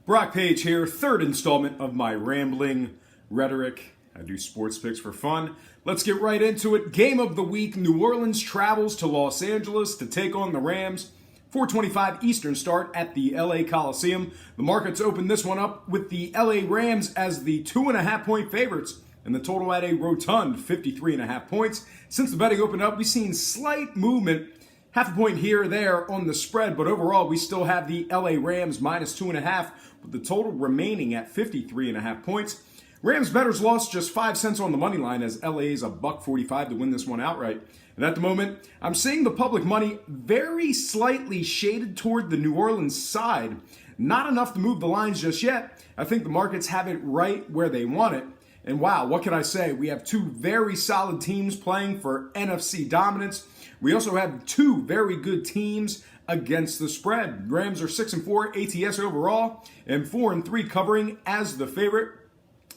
Brock Page here, third installment of my rambling rhetoric. I do sports picks for fun. Let's get right into it. Game of the week, New Orleans travels to Los Angeles to take on the Rams. 4:25 Eastern start at the LA Coliseum. The markets opened this one up with the LA Rams as the 2.5-point favorites, and the total at a rotund 53.5 points. Since the betting opened up, we've seen slight movement, half a point here or there on the spread, but overall we still have the LA Rams minus 2.5, with the total remaining at 53.5 points. Rams bettors lost just 5 cents on the money line as LA is $1.45 to win this one outright. And at the moment, I'm seeing the public money very slightly shaded toward the New Orleans side. Not enough to move the lines just yet. I think the markets have it right where they want it. And wow, what can I say? We have two very solid teams playing for NFC dominance. We also have two very good teams against the spread. Rams are 6-4 ATS overall and 4-3 covering as the favorite.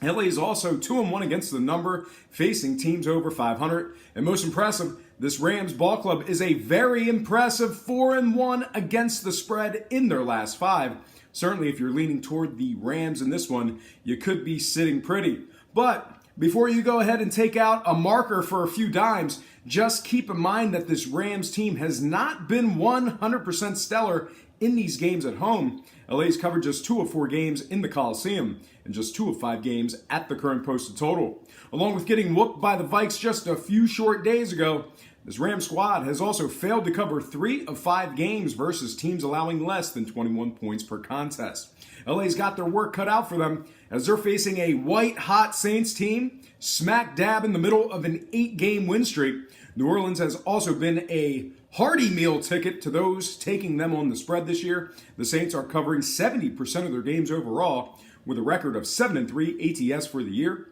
LA is also 2-1 against the number, facing teams over 500. And most impressive, this Rams ball club is a very impressive 4-1 against the spread in their last 5. Certainly, if you're leaning toward the Rams in this one, you could be sitting pretty. But before you go ahead and take out a marker for a few dimes, just keep in mind that this Rams team has not been 100% stellar in these games at home. LA's covered just 2 of 4 games in the Coliseum and just 2 of 5 games at the current posted total. Along with getting whooped by the Vikes just a few short days ago, this Rams squad has also failed to cover 3 of 5 games versus teams allowing less than 21 points per contest. LA's got their work cut out for them as they're facing a white-hot Saints team smack dab in the middle of an 8-game win streak. New Orleans has also been a hearty meal ticket to those taking them on the spread this year. The Saints are covering 70% of their games overall with a record of 7-3 ATS for the year.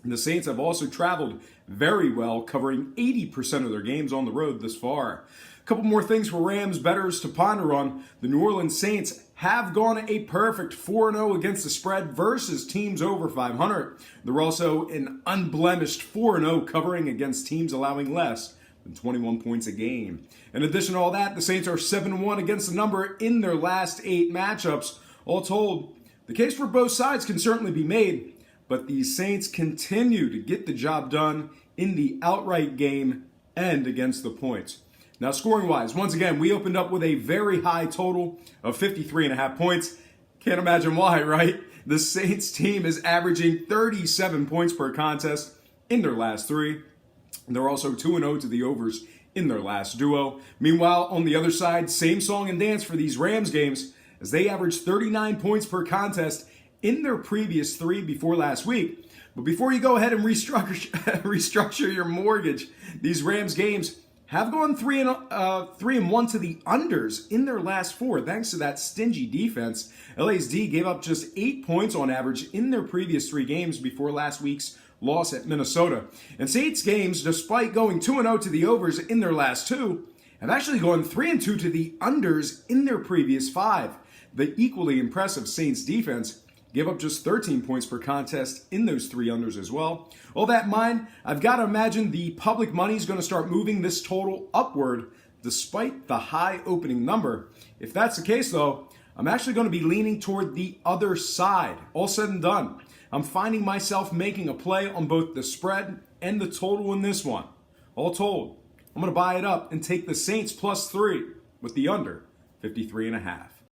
And the Saints have also traveled very well, covering 80% of their games on the road this far. A couple more things for Rams bettors to ponder on. The New Orleans Saints have gone a perfect 4-0 against the spread versus teams over 500. They're also an unblemished 4-0 covering against teams allowing less than 21 points a game. In addition to all that, the Saints are 7-1 against the number in their last 8 matchups. All told, the case for both sides can certainly be made, but these Saints continue to get the job done in the outright game and against the points. Now, scoring-wise, once again, we opened up with a very high total of 53.5 points. Can't imagine why, right? The Saints team is averaging 37 points per contest in their last 3. They're also 2-0 to the overs in their last duo. Meanwhile, on the other side, same song and dance for these Rams games as they averaged 39 points per contest in their previous 3 before last week. But before you go ahead and restructure your mortgage, these Rams games have gone 3-1 to the unders in their last 4, thanks to that stingy defense. LA's D gave up just 8 points on average in their previous 3 games before last week's loss at Minnesota. And Saints games, despite going 2-0 to the overs in their last 2, have actually gone 3-2 to the unders in their previous 5. The equally impressive Saints defense gave up just 13 points per contest in those 3 unders as well. All that in mind, I've got to imagine the public money is going to start moving this total upward despite the high opening number. If that's the case, though, I'm actually going to be leaning toward the other side. All said and done, I'm finding myself making a play on both the spread and the total in this one. All told, I'm going to buy it up and take the Saints +3 with the under 53.5.